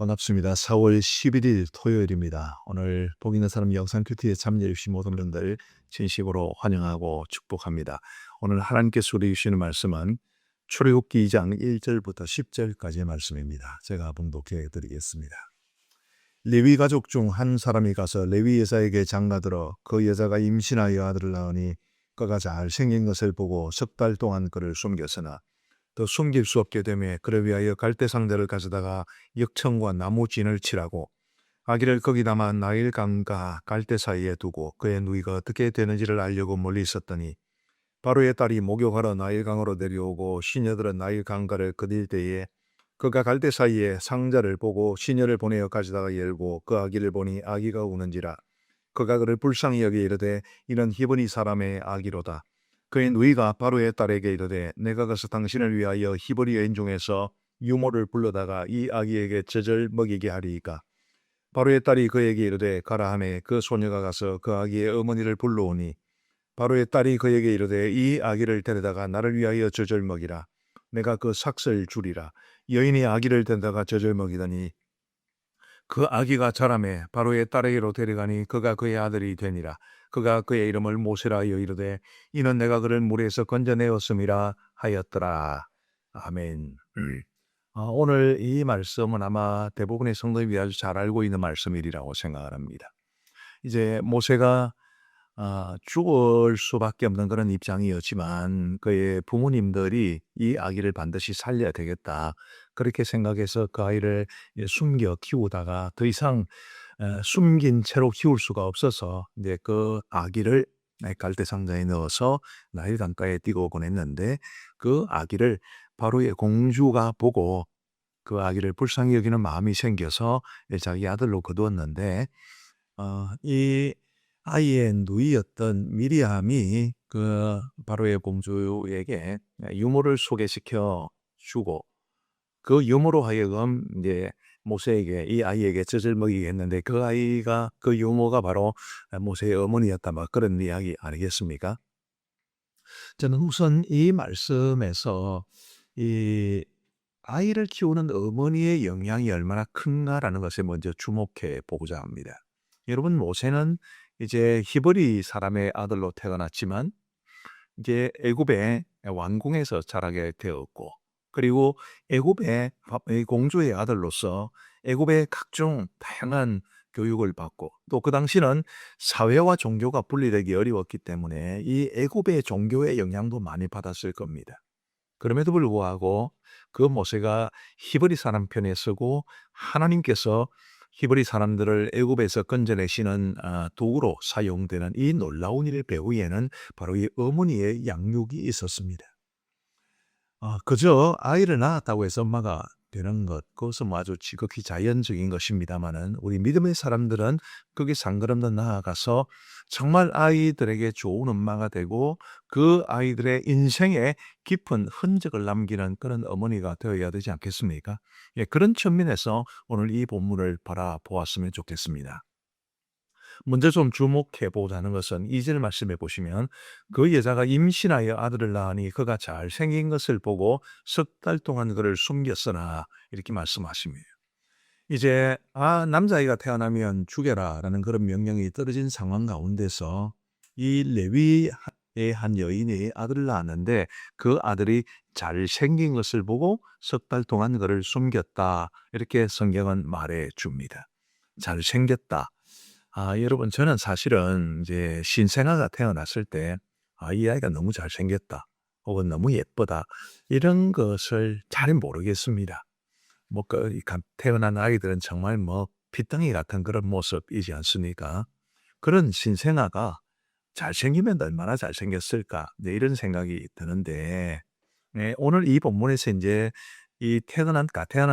반갑습니다. 4월 11일 토요일입니다. 오늘 복 있는 사람 영상 큐티에 참여해 주신 모든 분들 진심으로 환영하고 축복합니다. 오늘 하나님께서 우리에게 주시는 말씀은 출애굽기 2장 1절부터 10절까지의 말씀입니다. 제가 봉독해 드리겠습니다. 레위 가족 중 한 사람이 가서 레위 여자에게 장가들어 그 여자가 임신하여 아들을 낳으니 그가 잘생긴 것을 보고 석 달 동안 그를 숨겼으나 더 숨길 수 없게 되매 그를 위하여 갈대 상대를 가져다가 역청과 나무 진을 칠하고 아기를 거기 담아 나일 강과 갈대 사이에 두고 그의 누이가 어떻게 되는지를 알려고 멀리 있었더니 바로의 딸이 목욕하러 나일 강으로 내려오고 시녀들은 나일 강가를 거닐 때에 그가 갈대 사이에 상자를 보고 시녀를 보내어 가져다가 열고 그 아기를 보니 아기가 우는지라 그가 그를 불쌍히 여겨 이르되 이는 히브리 사람의 아기로다. 그의 누이가 바로의 딸에게 이르되 내가 가서 당신을 위하여 히브리 여인 중에서 유모를 불러다가 이 아기에게 젖을 먹이게 하리이까. 바로의 딸이 그에게 이르되 가라 하매 그 소녀가 가서 그 아기의 어머니를 불러오니 바로의 딸이 그에게 이르되 이 아기를 데려다가 나를 위하여 젖을 먹이라. 내가 그 삭슬 주리라. 여인이 아기를 데려다가 젖을 먹이더니 그 아기가 자라매 바로의 딸에게로 데려가니 그가 그의 아들이 되니라. 그가 그의 이름을 모세라 하여 이르되 이는 내가 그를 물에서 건져내었음이라 하였더라. 아멘. 오늘 이 말씀은 아마 대부분의 성도님이 아주 잘 알고 있는 말씀이라고 생각을 합니다. 이제 모세가 죽을 수밖에 없는 그런 입장이었지만 그의 부모님들이 이 아기를 반드시 살려야 되겠다. 그렇게 생각해서 그 아이를 숨겨 키우다가 더 이상 숨긴 채로 키울 수가 없어서 이제 그 아기를 갈대 상자에 넣어서 나일 강가에 띄고 보냈는데 그 아기를 바로의 공주가 보고 그 아기를 불쌍히 여기는 마음이 생겨서 자기 아들로 거두었는데 이 아이의 누이였던 미리암이 그 바로의 공주에게 유모를 소개시켜 주고 그 유모로 하여금 이제 모세에게 이 아이에게 젖을 먹이게 했는데 그 아이가 그 유모가 바로 모세의 어머니였다 뭐 그런 이야기 아니겠습니까? 저는 우선 이 말씀에서 이 아이를 키우는 어머니의 영향이 얼마나 큰가라는 것에 먼저 주목해 보고자 합니다. 여러분 모세는 이제 히브리 사람의 아들로 태어났지만 이제 애굽의 왕궁에서 자라게 되었고 그리고 애굽의 공주의 아들로서 애굽의 각종 다양한 교육을 받고 또 그 당시는 사회와 종교가 분리되기 어려웠기 때문에 이 애굽의 종교의 영향도 많이 받았을 겁니다. 그럼에도 불구하고 그 모세가 히브리 사람 편에 서고 하나님께서 히브리 사람들을 애굽에서 건져내시는 도구로 사용되는 이 놀라운 일을 배우에는 바로 이 어머니의 양육이 있었습니다. 그저 아이를 낳았다고 해서 엄마가 되는 것, 그것은 뭐 아주 지극히 자연적인 것입니다마는 우리 믿음의 사람들은 거기서 한 걸음 더 나아가서 정말 아이들에게 좋은 엄마가 되고 그 아이들의 인생에 깊은 흔적을 남기는 그런 어머니가 되어야 되지 않겠습니까? 예, 그런 측면에서 오늘 이 본문을 바라보았으면 좋겠습니다. 먼저 좀 주목해 보자는 것은 2절 말씀해 보시면 그 여자가 임신하여 아들을 낳으니 그가 잘생긴 것을 보고 석 달 동안 그를 숨겼으나 이렇게 말씀하십니다. 이제 남자아이가 태어나면 죽여라라는 그런 명령이 떨어진 상황 가운데서 이 레위의 한 여인이 아들을 낳았는데 그 아들이 잘생긴 것을 보고 석 달 동안 그를 숨겼다. 이렇게 성경은 말해 줍니다. 잘생겼다. 여러분 저는 사실은 이제 신생아가 태어났을 때 이 아이가 너무 잘생겼다. 혹은 너무 예쁘다. 이런 것을 잘 모르겠습니다. 뭐 태어난 아이들은 정말 뭐 피덩이 같은 그런 모습이지 않습니까? 그런 신생아가 잘생기면 얼마나 잘생겼을까? 네, 이런 생각이 드는데 오늘 이 본문에서 이제 이 태어난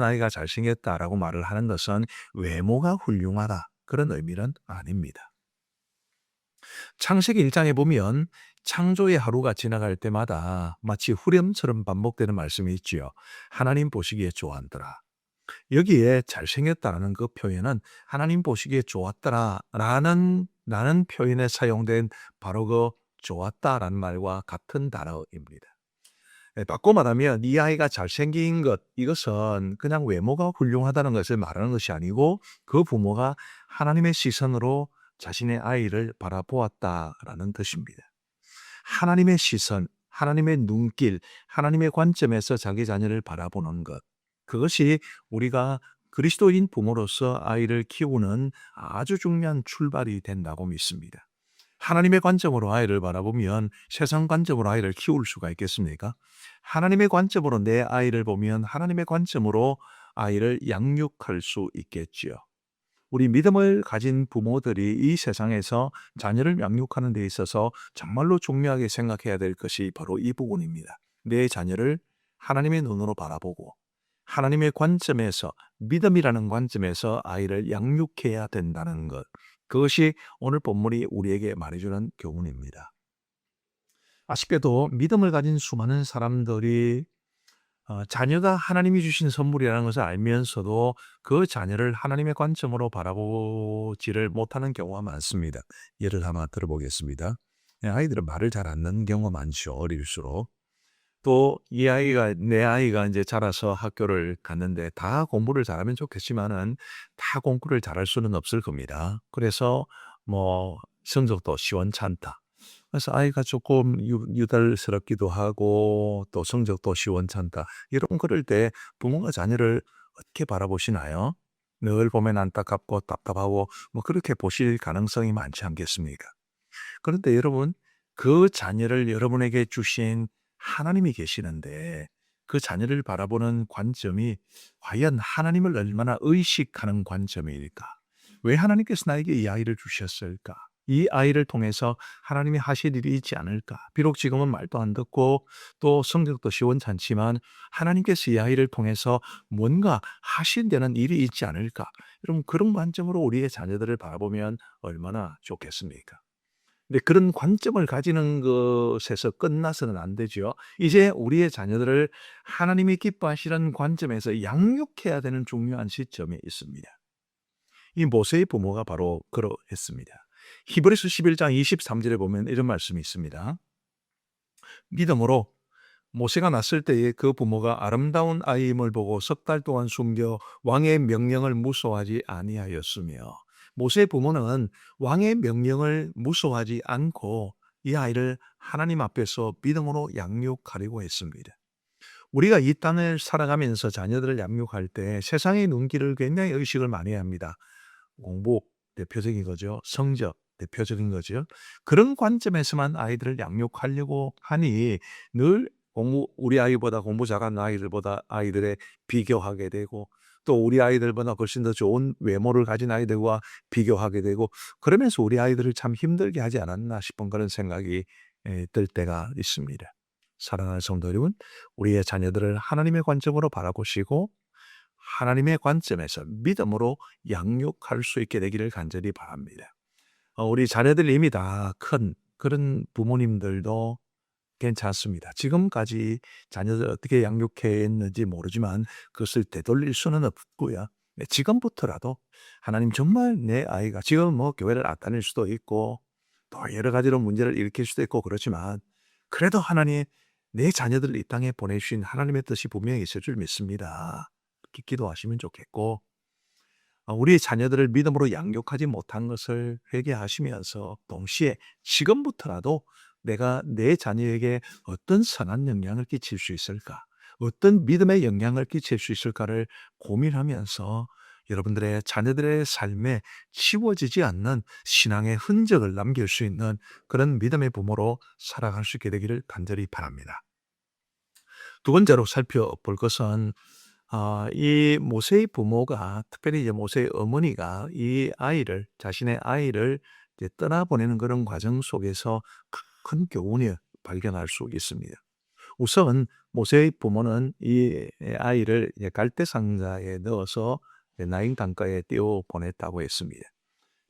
아이가 잘생겼다라고 말을 하는 것은 외모가 훌륭하다. 그런 의미는 아닙니다. 창세기 1장에 보면 창조의 하루가 지나갈 때마다 마치 후렴처럼 반복되는 말씀이 있지요. 하나님 보시기에 좋았더라. 여기에 잘생겼다라는 그 표현은 하나님 보시기에 좋았더라라는 표현에 사용된 바로 그 좋았다라는 말과 같은 단어입니다. 바꿔 말하면 이 아이가 잘생긴 것, 이것은 그냥 외모가 훌륭하다는 것을 말하는 것이 아니고 그 부모가 하나님의 시선으로 자신의 아이를 바라보았다라는 뜻입니다. 하나님의 시선, 하나님의 눈길, 하나님의 관점에서 자기 자녀를 바라보는 것. 그것이 우리가 그리스도인 부모로서 아이를 키우는 아주 중요한 출발이 된다고 믿습니다. 하나님의 관점으로 아이를 바라보면 세상 관점으로 아이를 키울 수가 있겠습니까? 하나님의 관점으로 내 아이를 보면 하나님의 관점으로 아이를 양육할 수 있겠지요. 우리 믿음을 가진 부모들이 이 세상에서 자녀를 양육하는 데 있어서 정말로 중요하게 생각해야 될 것이 바로 이 부분입니다. 내 자녀를 하나님의 눈으로 바라보고 하나님의 관점에서, 믿음이라는 관점에서 아이를 양육해야 된다는 것. 그것이 오늘 본문이 우리에게 말해주는 교훈입니다. 아쉽게도 믿음을 가진 수많은 사람들이 자녀가 하나님이 주신 선물이라는 것을 알면서도 그 자녀를 하나님의 관점으로 바라보지를 못하는 경우가 많습니다. 예를 하나 들어보겠습니다. 아이들은 말을 잘 안 듣는 경우가 많죠. 어릴수록. 또 이 아이가 내 아이가 이제 자라서 학교를 갔는데 다 공부를 잘하면 좋겠지만은 다 공부를 잘할 수는 없을 겁니다. 그래서 뭐 성적도 시원찮다. 그래서 아이가 조금 유달스럽기도 하고 또 성적도 시원찮다. 이런 그럴 때 부모가 자녀를 어떻게 바라보시나요? 늘 보면 안타깝고 답답하고 뭐 그렇게 보실 가능성이 많지 않겠습니까? 그런데 여러분, 그 자녀를 여러분에게 주신 하나님이 계시는데 그 자녀를 바라보는 관점이 과연 하나님을 얼마나 의식하는 관점일까? 왜 하나님께서 나에게 이 아이를 주셨을까? 이 아이를 통해서 하나님이 하실 일이 있지 않을까? 비록 지금은 말도 안 듣고 또 성적도 시원찮지만 하나님께서 이 아이를 통해서 뭔가 하신다는 일이 있지 않을까? 여러분, 그런 관점으로 우리의 자녀들을 바라보면 얼마나 좋겠습니까? 근데 그런 관점을 가지는 것에서 끝나서는 안 되죠. 이제 우리의 자녀들을 하나님이 기뻐하시는 관점에서 양육해야 되는 중요한 시점에 있습니다. 이 모세의 부모가 바로 그러했습니다. 히브리서 11장 23절에 보면 이런 말씀이 있습니다. 믿음으로 모세가 났을 때에 그 부모가 아름다운 아이임을 보고 석 달 동안 숨겨 왕의 명령을 무서워하지 아니하였으며, 모세의 부모는 왕의 명령을 무서워하지 않고 이 아이를 하나님 앞에서 믿음으로 양육하려고 했습니다. 우리가 이 땅을 살아가면서 자녀들을 양육할 때 세상의 눈길을 굉장히 의식을 많이 합니다. 공부 대표적인 거죠. 성적 대표적인 거죠. 그런 관점에서만 아이들을 양육하려고 하니 늘 우리 아이보다 공부 잘하는 아이들보다 아이들에 비교하게 되고 또 우리 아이들보다 훨씬 더 좋은 외모를 가진 아이들과 비교하게 되고 그러면서 우리 아이들을 참 힘들게 하지 않았나 싶은 그런 생각이 들 때가 있습니다. 사랑하는 성도 여러분, 우리의 자녀들을 하나님의 관점으로 바라보시고 하나님의 관점에서 믿음으로 양육할 수 있게 되기를 간절히 바랍니다. 우리 자녀들 이미 다 큰 그런 부모님들도 괜찮습니다. 지금까지 자녀들 어떻게 양육했는지 모르지만 그것을 되돌릴 수는 없고요. 지금부터라도 하나님 정말 내 아이가 지금 뭐 교회를 안 다닐 수도 있고 또 여러 가지로 문제를 일으킬 수도 있고 그렇지만 그래도 하나님 내 자녀들을 이 땅에 보내주신 하나님의 뜻이 분명히 있을 줄 믿습니다. 기도하시면 좋겠고 우리 자녀들을 믿음으로 양육하지 못한 것을 회개하시면서 동시에 지금부터라도 내가 내 자녀에게 어떤 선한 영향을 끼칠 수 있을까? 어떤 믿음의 영향을 끼칠 수 있을까를 고민하면서 여러분들의 자녀들의 삶에 치워지지 않는 신앙의 흔적을 남길 수 있는 그런 믿음의 부모로 살아갈 수 있게 되기를 간절히 바랍니다. 두 번째로 살펴볼 것은 이 모세의 부모가 특별히 이제 모세의 어머니가 이 아이를 자신의 아이를 이제 떠나보내는 그런 과정 속에서 큰 교훈을 발견할 수 있습니다. 우선 모세의 부모는 이 아이를 이제 갈대 상자에 넣어서 나인 강가에 띄워 보냈다고 했습니다.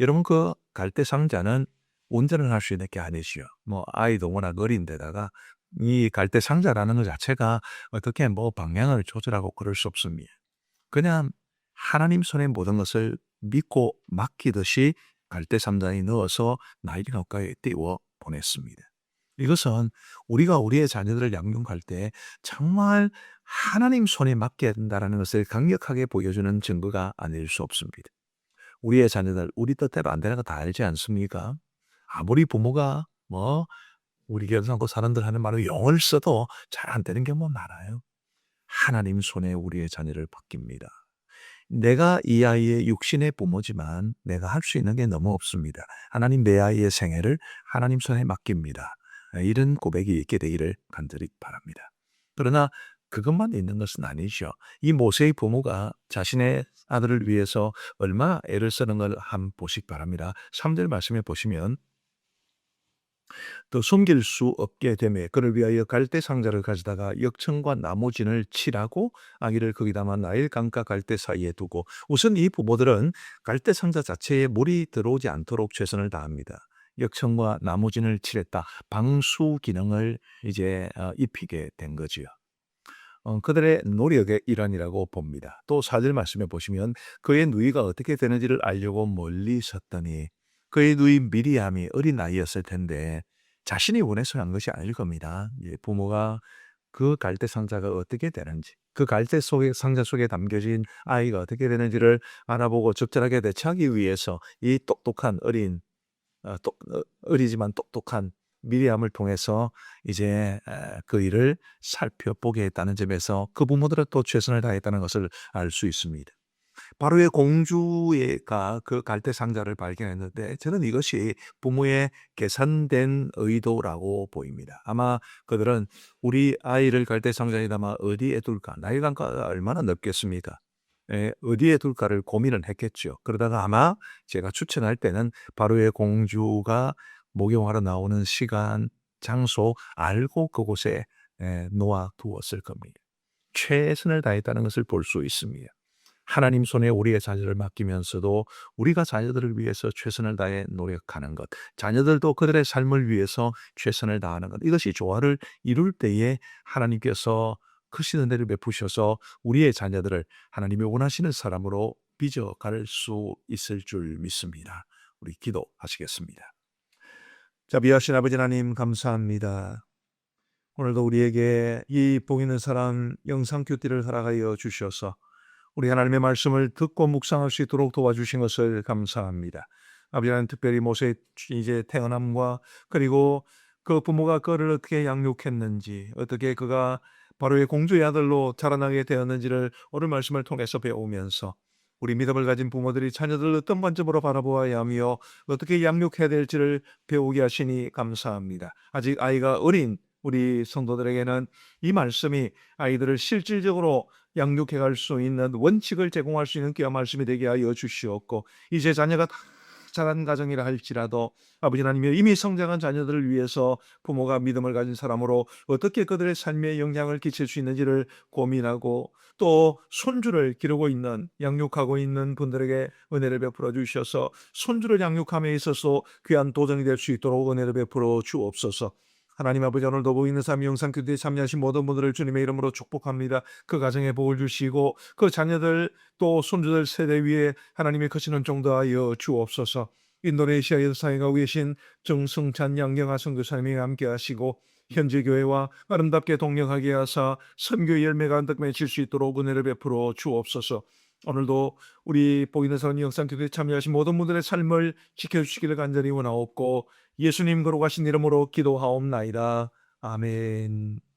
여러분 그 갈대 상자는 운전을 할 수 있는 게 아니지요. 뭐 아이도 워낙 어린데다가 이 갈대 상자라는 것 자체가 어떻게 뭐 방향을 조절하고 그럴 수 없습니다. 그냥 하나님 손에 모든 것을 믿고 맡기듯이 갈대 상자에 넣어서 나일 강가에 띄워 보냈습니다. 이것은 우리가 우리의 자녀들을 양육할 때 정말 하나님 손에 맡겨야 된다라는 것을 강력하게 보여주는 증거가 아닐 수 없습니다. 우리의 자녀들 우리 뜻대로 안 되는 거 다 알지 않습니까? 아무리 부모가 우리 경상도 사람들 하는 말로 용을 써도 잘 안 되는 경우가 많아요. 하나님 손에 우리의 자녀를 맡깁니다. 내가 이 아이의 육신의 부모지만 내가 할 수 있는 게 너무 없습니다. 하나님 내 아이의 생애를 하나님 손에 맡깁니다. 이런 고백이 있게 되기를 간절히 바랍니다. 그러나 그것만 있는 것은 아니죠. 이 모세의 부모가 자신의 아들을 위해서 얼마나 애를 쓰는 걸 한번 보시기 바랍니다. 3절 말씀에 보시면 또 숨길 수 없게 되매 그를 위하여 갈대 상자를 가져다가 역청과 나무진을 칠하고 아기를 거기다가 나일 강가 갈대 사이에 두고 우선 이 부모들은 갈대 상자 자체에 물이 들어오지 않도록 최선을 다합니다. 역청과 나무진을 칠했다. 방수 기능을 이제 입히게 된 거지요. 그들의 노력의 일환이라고 봅니다. 또 4절 말씀에 보시면 그의 누이가 어떻게 되는지를 알려고 멀리 섰더니 그의 누이 미리암이 어린 나이였을 텐데 자신이 원해서 한 것이 아닐 겁니다. 부모가 그 갈대 상자가 어떻게 되는지, 그 갈대 속에 상자 속에 담겨진 아이가 어떻게 되는지를 알아보고 적절하게 대처하기 위해서 이 똑똑한 어리지만 똑똑한 미리암을 통해서 이제 그 일을 살펴보게 했다는 점에서 그 부모들은 또 최선을 다했다는 것을 알 수 있습니다. 바로의 공주가 그 갈대 상자를 발견했는데 저는 이것이 부모의 계산된 의도라고 보입니다. 아마 그들은 우리 아이를 갈대 상자에 담아 어디에 둘까? 나일강가가 얼마나 넓겠습니까? 어디에 둘까를 고민을 했겠죠. 그러다가 아마 제가 추천할 때는 바로의 공주가 목욕하러 나오는 시간, 장소 알고 그곳에 놓아 두었을 겁니다. 최선을 다했다는 것을 볼 수 있습니다. 하나님 손에 우리의 자녀를 맡기면서도 우리가 자녀들을 위해서 최선을 다해 노력하는 것, 자녀들도 그들의 삶을 위해서 최선을 다하는 것, 이것이 조화를 이룰 때에 하나님께서 크신 은혜를 베푸셔서 우리의 자녀들을 하나님이 원하시는 사람으로 빚어갈 수 있을 줄 믿습니다. 우리 기도하시겠습니다. 자, 귀하신 아버지 하나님 감사합니다. 오늘도 우리에게 이 복 있는 사람 영상 큐티를 허락하여 주셔서 우리 하나님의 말씀을 듣고 묵상할 수 있도록 도와주신 것을 감사합니다. 아버지 하나님 특별히 모세의 이제 태어남과 그리고 그 부모가 그를 어떻게 양육했는지 어떻게 그가 바로의 공주의 아들로 자라나게 되었는지를 오늘 말씀을 통해서 배우면서 우리 믿음을 가진 부모들이 자녀들을 어떤 관점으로 바라보아야 하며 어떻게 양육해야 될지를 배우게 하시니 감사합니다. 아직 아이가 어린 우리 성도들에게는 이 말씀이 아이들을 실질적으로 양육해 갈 수 있는 원칙을 제공할 수 있는 귀한 말씀이 되게 하여 주시옵고 이제 자녀가 다 자란 가정이라 할지라도 아버지 하나님이 이미 성장한 자녀들을 위해서 부모가 믿음을 가진 사람으로 어떻게 그들의 삶에 영향을 끼칠 수 있는지를 고민하고 또 손주를 기르고 있는 양육하고 있는 분들에게 은혜를 베풀어 주셔서 손주를 양육함에 있어서 귀한 도전이 될 수 있도록 은혜를 베풀어 주옵소서. 하나님 아버지 오늘도 보이는 삶 영상 교대에 참여하신 모든 분들을 주님의 이름으로 축복합니다. 그 가정에 복을 주시고 그 자녀들 또 손주들 세대 위에 하나님의 크시는 정도하여 주옵소서. 인도네시아에서 사역하고 계신 정승찬 양경하 선교사님이 함께 하시고 현지 교회와 아름답게 동력하게 하사 선교의 열매가 한득 맺힐 수 있도록 은혜를 베풀어 주옵소서. 오늘도 우리 보이는 사람 영상 교대에 참여하신 모든 분들의 삶을 지켜주시기를 간절히 원하옵고 예수님 거룩하신 이름으로 기도하옵나이다. 아멘.